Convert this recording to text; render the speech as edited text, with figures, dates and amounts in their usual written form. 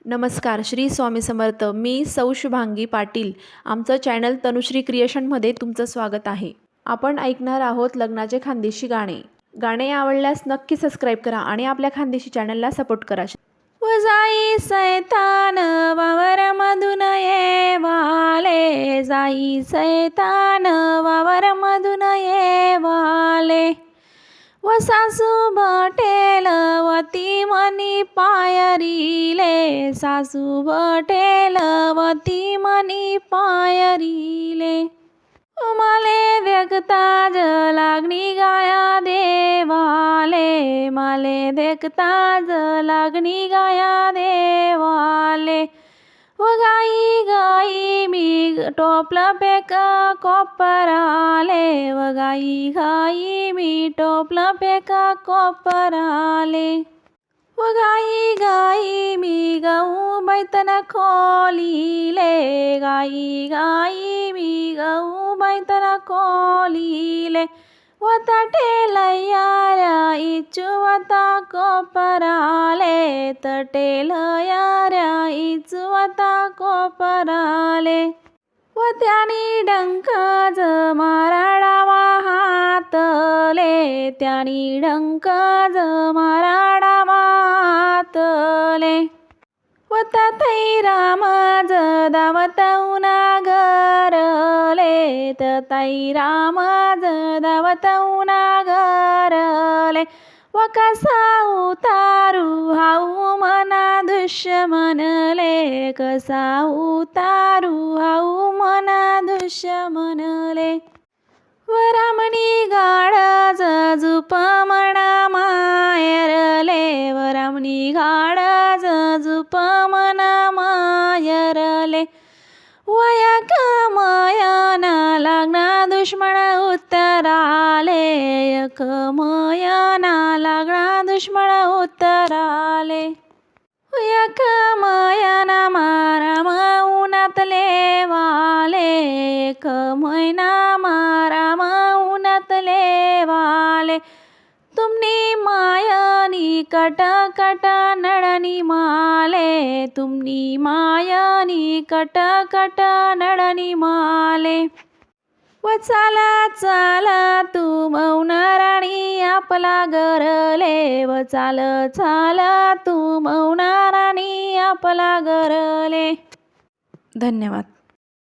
नमस्कार, श्री स्वामी समर्थ. मी सौ शुभांगी पाटील. आमचं चॅनल तनुश्री क्रिएशनमध्ये तुमचं स्वागत आहे. आपण ऐकणार आहोत लग्नाचे खानदेशी गाणे. गाणे आवडल्यास नक्की सबस्क्राईब करा आणि आपल्या खानदेशी चॅनलला सपोर्ट करा. जाई सैतान वावर मधून ये वाले, जाई सैतान वावर मधून ये वाले. व सासू बटेल वती मनी पायरीले, सासू बटेल वती मनी पायरीले. माले देखता ज लागणी गाया देवाले, माले देखता ज लागणी गाया देवाले. व गाई गाई मी टोपलं पेक कोपराले, व गाई गाई मी टोपलं पेक कोपराले. व गाई गाई मी गहू बैतन खोलीले, गाई गाई मी गहू बैतन खोलीले. व तटेल याऱ्या इचुवता कोपराले, तटेल याऱ्या इचुवता कोपराले. व त्यानी डंक ज माराडावा हातले, त्यानी डंक ज माराडावा हातले. व तथै राम ज दावतऊन गरले, तथै राम ज दावतऊन गरले. व कसा उतारू हाऊ मना दुश्मनले, कसा उतारू हाऊ मना दुश्मनले. व रामणी गाड झुप म्हणा मायरले, व रामणी गाड झुप म्हणा मायरले. वयक मयना लागना दुश्मन उत्तराले, यक मयना लागना दुश्मन उत्तराले. यक मयना मारा उन्हातले वाले, एक महिना मारा उन्हातले वाले. तुमनी मायनी कट कट नडनी माले, तुमनी मायनी कट कट नडनी माले. व चाला चाला तू मौन राणी आपला गरले, व चाल चाल तू मौन राणी आपला गरले. धन्यवाद.